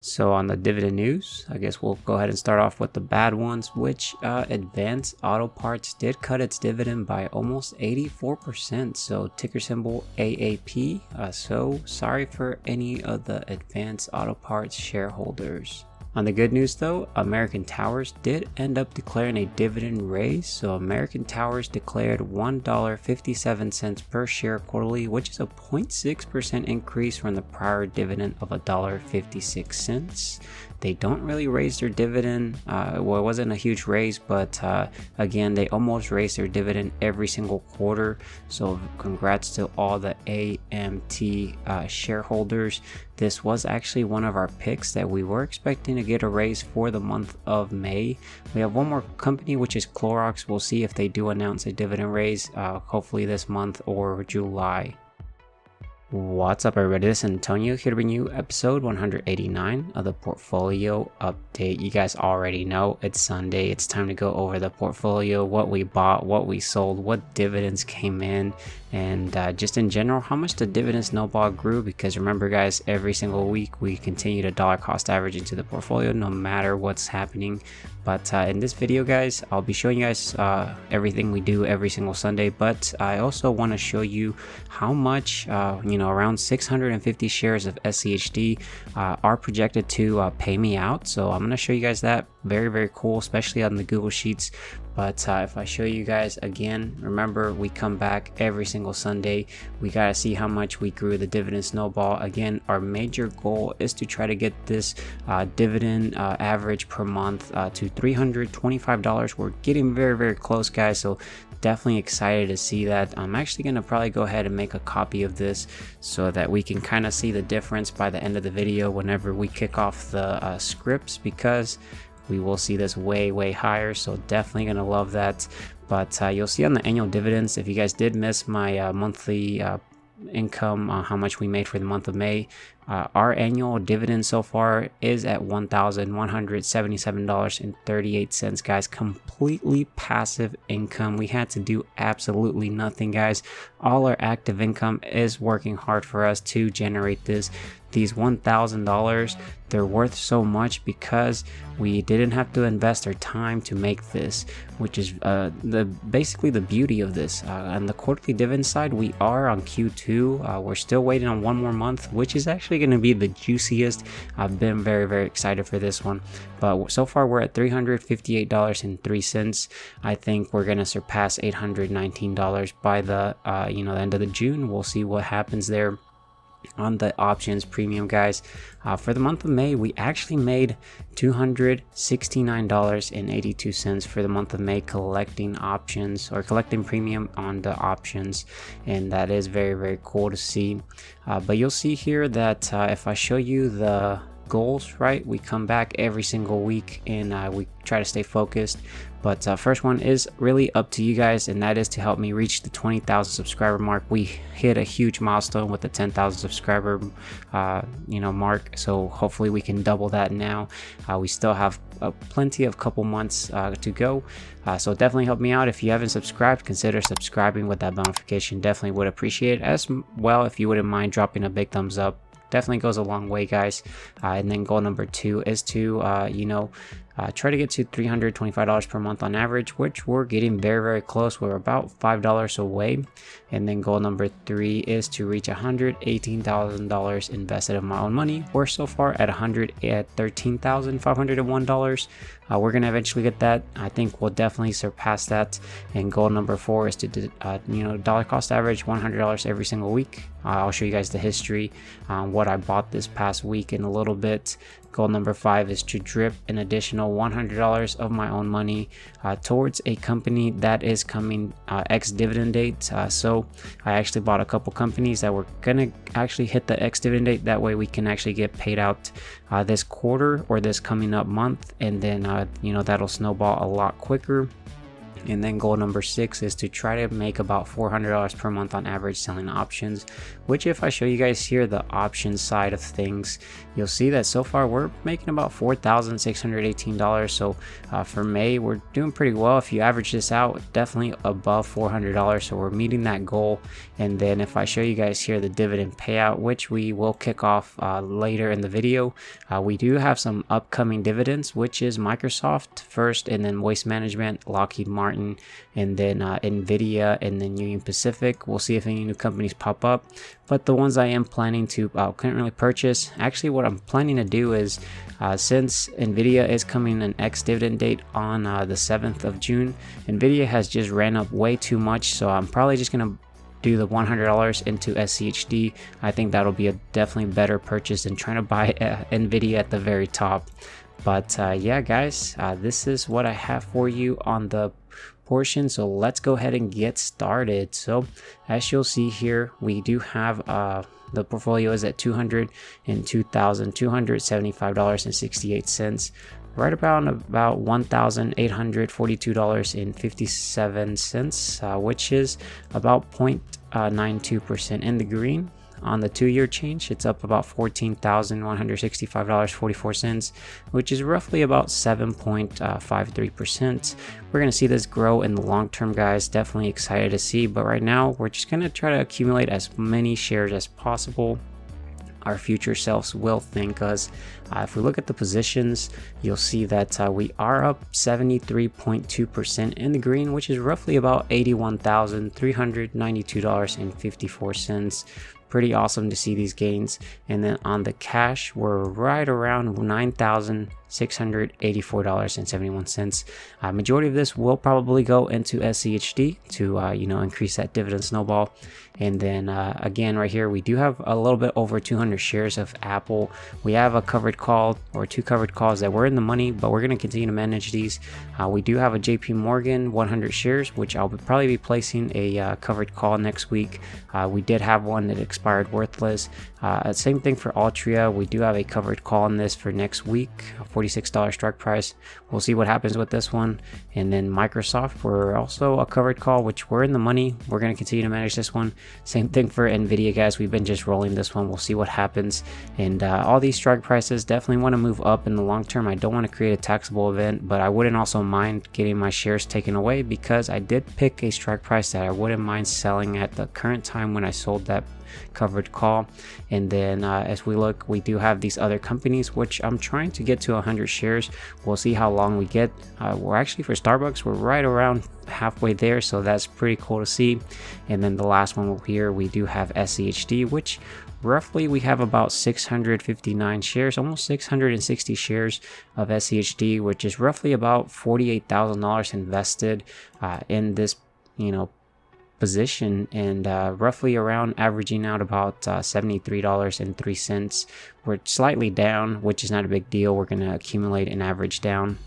So on the dividend news, I guess we'll go ahead and start off with the bad ones, which Advance Auto Parts did cut its dividend by almost 84%. So ticker symbol AAP. So sorry for any of the Advance Auto Parts shareholders. On the good news though, American Towers did end up declaring a dividend raise. So American Towers declared $1.57 per share quarterly, which is a 0.6% increase from the prior dividend of $1.56. They don't really raise their dividend. Well, it wasn't a huge raise, but again, they almost raised their dividend every single quarter. So congrats to all the AMT shareholders. This was actually one of our picks that we were expecting to get a raise for the month of May. We have one more company, which is Clorox. We'll see if they do announce a dividend raise, hopefully this month or July. What's up everybody, this is Antonio here to bring you episode 189 of the portfolio update. You guys already know it's Sunday. It's time to go over the portfolio, what we bought, what we sold, what dividends came in, and just in general how much the dividend snowball grew, because remember guys, every single week we continue to dollar cost average into the portfolio no matter what's happening. But in this video guys, I'll be showing you guys everything we do every single Sunday, but I also want to show you how much around 650 shares of SCHD are projected to pay me out. So I'm going to show you guys that. Very cool, especially on the Google Sheets. But if I show you guys again, remember we come back every single Sunday. We got to see how much we grew the dividend snowball. Again, our major goal is to try to get this dividend average per month to $325. We're getting very close guys, so definitely excited to see that. I'm actually going to probably go ahead and make a copy of this so that we can kind of see the difference by the end of the video whenever we kick off the scripts, because we will see this way higher. So definitely gonna love that. But you'll see on the annual dividends, if you guys did miss my monthly income, how much we made for the month of May, our annual dividend so far is at $1,177.38 guys. Completely passive income. We had to do absolutely nothing guys. All our active income is working hard for us to generate these $1,000. They're worth so much because we didn't have to invest our time to make this, which is basically the beauty of this. On the quarterly dividend side, we are on Q2. We're still waiting on one more month, which is actually going to be the juiciest. I've been very excited for this one, but so far we're at $358.03. I think we're going to surpass $819 by the the end of the June. We'll see what happens there. On the options premium guys, for the month of May we actually made $269.82 for the month of May collecting options, or collecting premium on the options, and that is very cool to see. But you'll see here that if I show you the goals, right, we come back every single week and we try to stay focused. But first one is really up to you guys, and that is to help me reach the 20,000 subscriber mark. We hit a huge milestone with the 10,000 subscriber mark, so hopefully we can double that now. We still have plenty of couple months to go, so definitely help me out. If you haven't subscribed, consider subscribing with that notification. Definitely would appreciate it. As well, if you wouldn't mind dropping a big thumbs up, definitely goes a long way guys. And then goal number 2 is to try to get to $325 per month on average, which we're getting very close. We're about $5 away. And then goal number 3 is to reach $118,000 invested of my own money. We're so far at $113,501. We're gonna eventually get that. I think we'll definitely surpass that. And goal number 4 is to dollar cost average $100 every single week. I'll show you guys the history on what I bought this past week in a little bit. Goal number 5 is to drip an additional $100 of my own money towards a company that is coming ex-dividend date. So I actually bought a couple companies that were gonna actually hit the ex-dividend date. That way we can actually get paid out this quarter or this coming up month, and then that'll snowball a lot quicker. And then goal number 6 is to try to make about $400 per month on average selling options, which if I show you guys here the options side of things, you'll see that so far we're making about $4,618. So for May, we're doing pretty well. If you average this out, definitely above $400. So we're meeting that goal. And then if I show you guys here the dividend payout, which we will kick off later in the video, we do have some upcoming dividends, which is Microsoft first, and then Waste Management, Lockheed Martin, and then Nvidia, and then Union Pacific. We'll see if any new companies pop up, but the ones I am planning to currently purchase, actually what I'm planning to do is since Nvidia is coming an ex-dividend date on the 7th of June, Nvidia has just ran up way too much, so I'm probably just gonna do the $100 into SCHD. I think that'll be a definitely better purchase than trying to buy Nvidia at the very top. But yeah guys, this is what I have for you on the portion, so let's go ahead and get started. So as you'll see here, we do have the portfolio is at $202,275.68, right about $1,842.57, which is about 0.92% in the green. On the 2-year change, it's up about $14,165.44, which is roughly about 7.53%. We're going to see this grow in the long term, guys. Definitely excited to see, but right now we're just going to try to accumulate as many shares as possible. Our future selves will thank us. If we look at the positions, you'll see that we are up 73.2% in the green, which is roughly about $81,392.54. Pretty awesome to see these gains. And then on the cash, we're right around $9,684.71. Majority of this will probably go into SCHD to increase that dividend snowball. And then again, right here, we do have a little bit over 200 shares of Apple. We have a covered call or 2 covered calls that were in the money, but we're going to continue to manage these. We do have a JP Morgan 100 shares, which I'll probably be placing a covered call next week. We did have one that expired worthless. Same thing for Altria. We do have a covered call on this for next week, a $46 strike price. We'll see what happens with this one. And then Microsoft, we're also a covered call, which we're in the money. We're going to continue to manage this one. Same thing for Nvidia, guys. We've been just rolling this one. We'll see what happens. And all these strike prices definitely want to move up in the long term. I don't want to create a taxable event, but I wouldn't also mind getting my shares taken away, because I did pick a strike price that I wouldn't mind selling at the current time when I sold that covered call. And then as we look, we do have these other companies, which I'm trying to get to 100 shares. We'll see how long we get. We're actually, for Starbucks, we're right around halfway there, so that's pretty cool to see. And then the last one here, we do have SCHD, which roughly we have about 659 shares, almost 660 shares of SCHD, which is roughly about $48,000 invested in this position, and roughly around averaging out about $73.03. We're slightly down, which is not a big deal. We're going to accumulate an average down.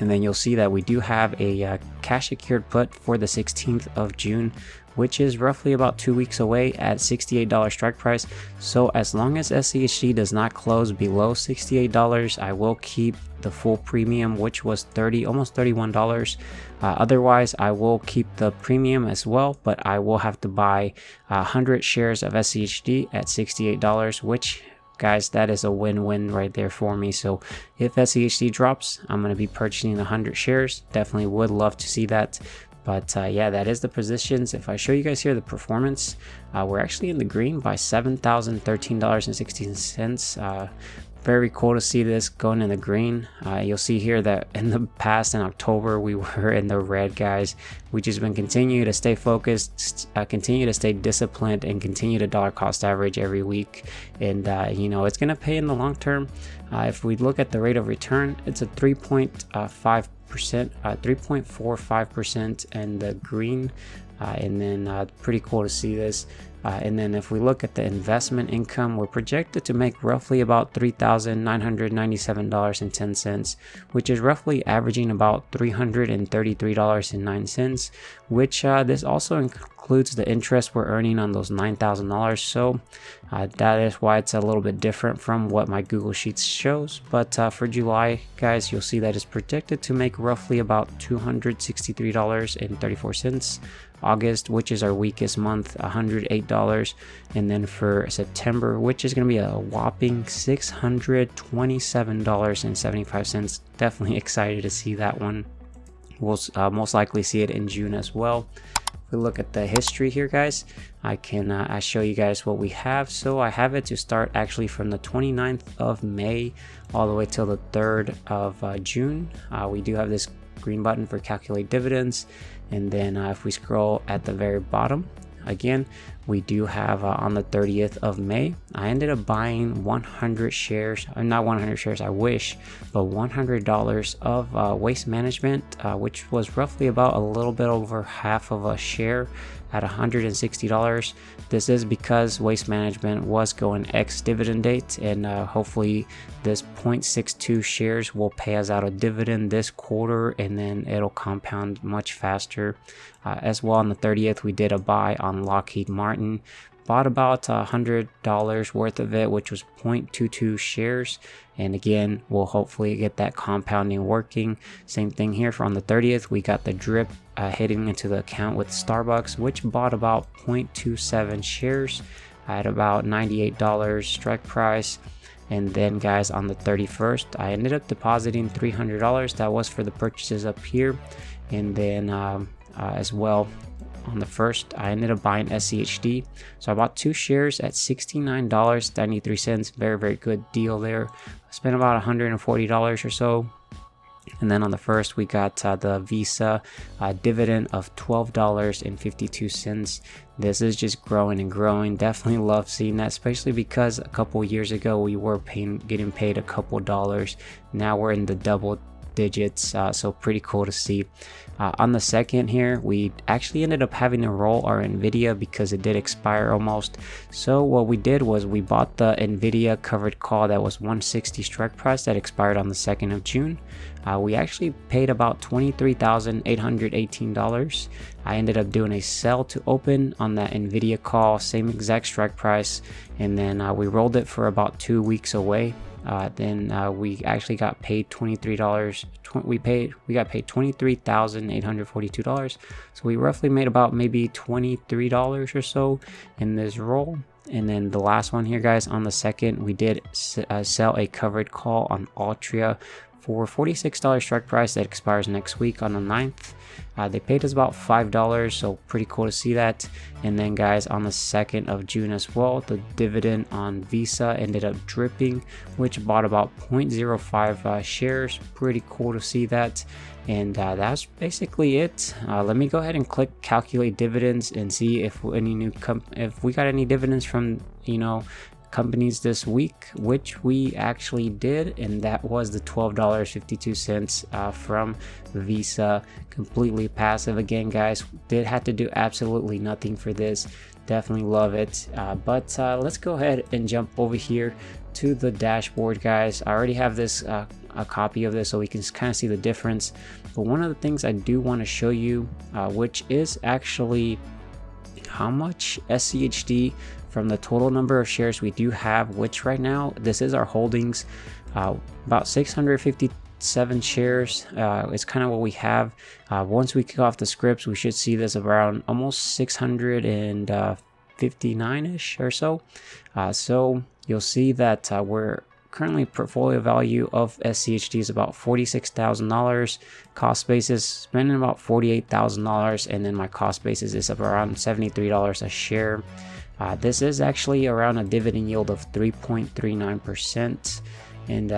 And then you'll see that we do have a cash secured put for the 16th of June, which is roughly about 2 weeks away at $68 strike price. So as long as SCHD does not close below $68, I will keep the full premium, which was almost $31. Otherwise, I will keep the premium as well, but I will have to buy 100 shares of SCHD at $68, which, guys, that is a win-win right there for me. So if SCHD drops, I'm going to be purchasing 100 shares. Definitely would love to see that. But yeah, that is the positions. If I show you guys here the performance, we're actually in the green by $7,013.16. Very cool to see this going in the green. You'll see here that in the past, in October, we were in the red, guys. We just been continue to stay focused, continue to stay disciplined, and continue to dollar cost average every week. And it's gonna pay in the long term. If we look at the rate of return, it's a 3.45% in the green. And then pretty cool to see this. And then if we look at the investment income, we're projected to make roughly about $3,997.10, which is roughly averaging about $333.09, which this also includes the interest we're earning on those $9,000. So that is why it's a little bit different from what my Google Sheets shows. But for July, guys, you'll see that it's projected to make roughly about $263.34. August, which is our weakest month, $108. And then for September, which is going to be a whopping $627.75. Definitely excited to see that one. We'll most likely see it in June as well. If we look at the history here, guys, I can show you guys what we have. So I have it to start actually from the 29th of May all the way till the 3rd of June. We do have this green button for calculate dividends. And then if we scroll at the very bottom, again, we do have on the 30th of May, I ended up buying 100 shares, not 100 shares, I wish, but $100 of Waste Management, which was roughly about a little bit over half of a share at $160. This is because Waste Management was going ex-dividend date, and hopefully this 0.62 shares will pay us out a dividend this quarter, and then it'll compound much faster. As well, on the 30th, we did a buy on Lockheed Martin. Bought about $100 worth of it, which was 0.22 shares. And again, we'll hopefully get that compounding working. Same thing here. For on the 30th, we got the drip hitting into the account with Starbucks, which bought about 0.27 shares at about $98 strike price. And then, guys, on the 31st, I ended up depositing $300. That was for the purchases up here. And then as well, on the 1st, I ended up buying SCHD. So I bought 2 shares at $69.93. Very, very good deal there. I spent about $140 or so. And then on the 1st, we got the Visa dividend of $12.52. This is just growing and growing. Definitely love seeing that, especially because a couple years ago we were getting paid a couple dollars. Now we're in the double digits, so pretty cool to see. On the 2nd here, we actually ended up having to roll our Nvidia because it did expire almost. So what we did was we bought the Nvidia covered call that was 160 strike price that expired on the 2nd of June. We actually paid about $23,818. I ended up doing a sell to open on that Nvidia call, same exact strike price, and then we rolled it for about 2 weeks away. Then we actually got paid $23. We got paid $23,842. So we roughly made about maybe $23 or so in this roll. And then the last one here, guys, on the 2nd, we did sell a covered call on Altria for $46 strike price that expires next week on the 9th. They paid us about $5, so pretty cool to see that. And then, guys, on the 2nd of June as well, the dividend on Visa ended up dripping, which bought about 0.05 shares. Pretty cool to see that. And that's basically it. Let me go ahead and click calculate dividends and see if if we got any dividends from, companies this week, which we actually did, and that was the $12.52 from Visa. Completely passive again, guys. Did have to do absolutely nothing for this. Definitely love it. But let's go ahead and jump over here to the dashboard, guys. I already have this a copy of this so we can kind of see the difference. But one of the things I do want to show you, which is actually how much SCHD from the total number of shares we do have, which right now this is our holdings, about 657 shares is kind of what we have. Once we kick off the scripts, we should see this around almost 659-ish or so. So you'll see that we're currently portfolio value of SCHD is about $46,000. Cost basis spending about $48,000, and then my cost basis is around $73 a share. This is actually around a dividend yield of 3.39%, and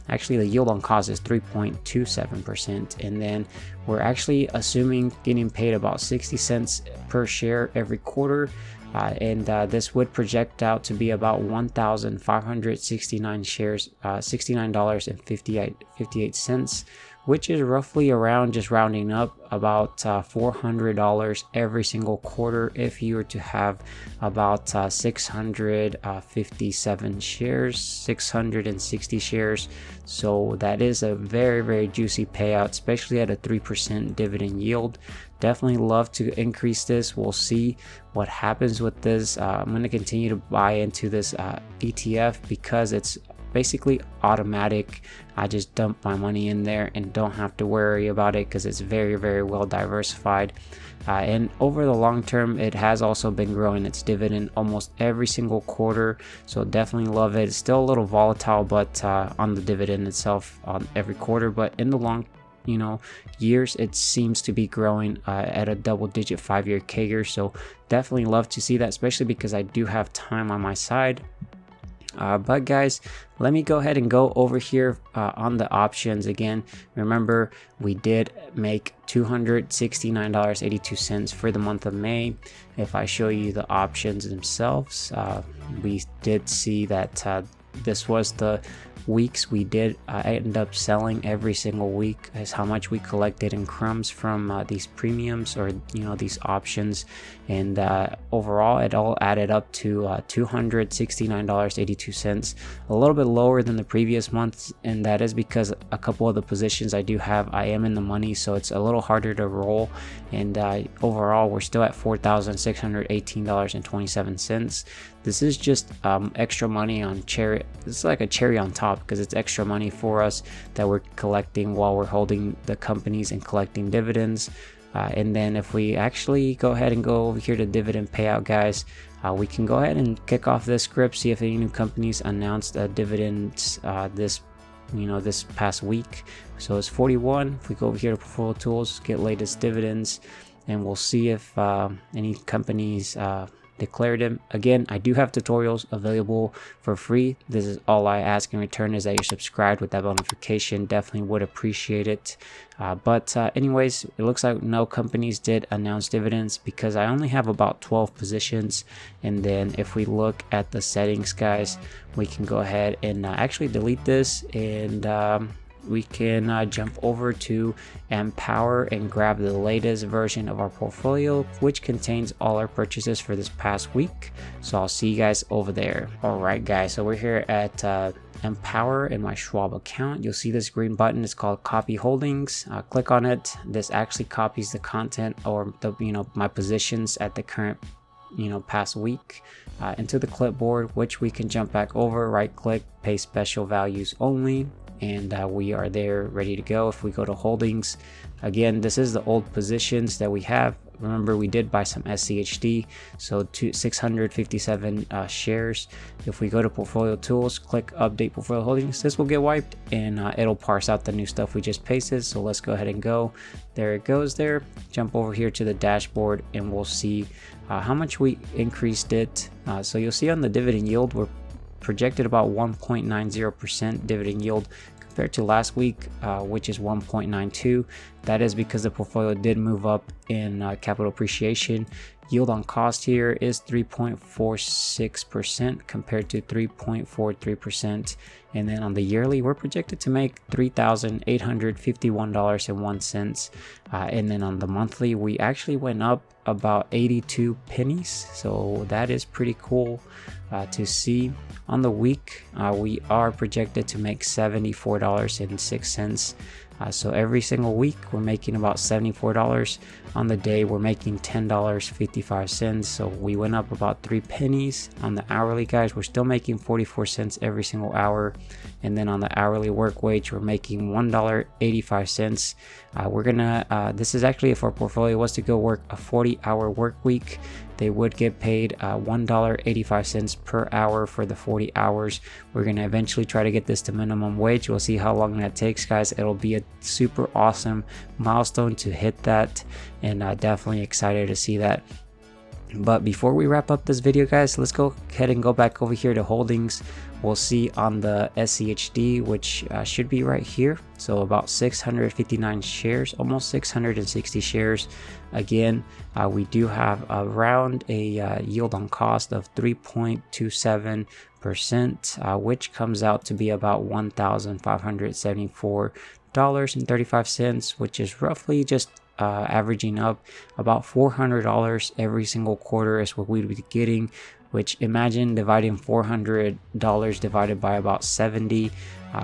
actually the yield on cost is 3.27%. And then we're actually assuming getting paid about 60 cents per share every quarter. And this would project out to be about 1,569 shares, $69.58, which is roughly around, just rounding up, about $400 every single quarter if you were to have about 657 shares, 660 shares. So that is a very juicy payout, especially at a 3% dividend yield. Definitely love to increase this. We'll see what happens with this. I'm going to continue to buy into this ETF because it's basically automatic. I just dump my money in there and don't have to worry about it because it's very well diversified. And over the long term, it has also been growing its dividend almost every single quarter. So definitely love it. It's still a little volatile, but on the dividend itself on every quarter, but in the long years, it seems to be growing at a double-digit 5-year CAGR. So definitely love to see that, especially because I do have time on my side. But guys, let me go ahead and go over here on the options again. Remember, we did make $269.82 for the month of May. If I show you the options themselves, we did see that this was the weeks we did end up selling every single week, is how much we collected in crumbs from these premiums, or these options. And overall it all added up to $269.82, a little bit lower than the previous month, and that is because a couple of the positions I do have, I am in the money, so it's a little harder to roll. And overall we're still at $4,618.27. This is just extra money on cherry. It's like a cherry on top because it's extra money for us that we're collecting while we're holding the companies and collecting dividends. And then if we actually go ahead and go over here to dividend payout, guys, we can go ahead and kick off this script, see if any new companies announced dividends this past week. So it's 41. If we go over here to portfolio tools, get latest dividends, and we'll see if any companies declared them. Again, I do have tutorials available for free. This is all I ask in return, is that you're subscribed with that bell notification. Definitely would appreciate it. But anyways, it looks like no companies did announce dividends because I only have about 12 positions. And then if we look at the settings, guys, we can go ahead and actually delete this, and we can jump over to Empower and grab the latest version of our portfolio, which contains all our purchases for this past week. So I'll see you guys over there. All right, guys, so we're here at Empower in my Schwab account. You'll see this green button. It's called Copy Holdings. Click on it. This actually copies the content, or the my positions at the current past week into the clipboard, which we can jump back over, right click, paste special values only, and we are there ready to go. If we go to holdings, again, this is the old positions that we have. Remember, we did buy some SCHD, so 657 shares. If we go to portfolio tools, click update portfolio holdings, this will get wiped, and it'll parse out the new stuff we just pasted. So let's go ahead and go. There it goes there. Jump over here to the dashboard, and we'll see how much we increased it. So you'll see on the dividend yield, we're projected about 1.90% dividend yield compared to last week, which is 1.92. That is because the portfolio did move up in capital appreciation. Yield on cost here is 3.46% compared to 3.43%. And then on the yearly, we're projected to make $3,851.01. And then on the monthly, we actually went up about 82 pennies. So that is pretty cool to see. On the week, we are projected to make $74.06. So every single week we're making about $74. On the day we're making $10.55. So we went up about 3 pennies. On the hourly, guys, we're still making 44 cents every single hour. And then on the hourly work wage, we're making $1.85. We're gonna this is actually, if our portfolio was to go work a 40-hour work week, they would get paid $1.85 per hour for the 40 hours. We're going to eventually try to get this to minimum wage. We'll see how long that takes, guys. It'll be a super awesome milestone to hit that, and definitely excited to see that. But before we wrap up this video, guys, let's go ahead and go back over here to holdings. We'll see on the SCHD, which should be right here. So about 659 shares, almost 660 shares. Again, we do have around a yield on cost of 3.27%. which comes out to be about $1,574.35, which is roughly just averaging up about $400 every single quarter is what we'd be getting. Which, imagine dividing $400 divided by about 70,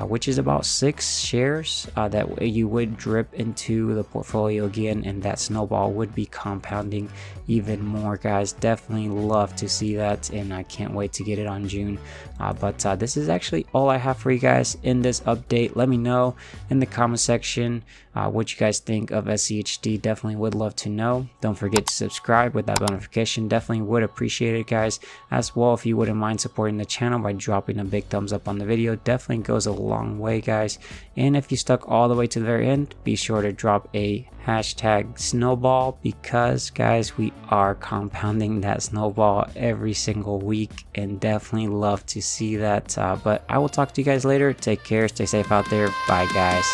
which is about 6 shares that you would drip into the portfolio again, and that snowball would be compounding even more, guys. Definitely love to see that, and I can't wait to get it on June. But this is actually all I have for you guys in this update. Let me know in the comment section what you guys think of SCHD. Definitely would love to know. Don't forget to subscribe with that notification. Definitely would appreciate it, guys. As well, if you wouldn't mind supporting the channel by dropping a big thumbs up on the video, definitely goes a long way, guys. And if you stuck all the way to the very end, be sure to drop a hashtag snowball, because guys, we are compounding that snowball every single week, and definitely love to see that. But I will talk to you guys later. Take care, stay safe out there. Bye, guys.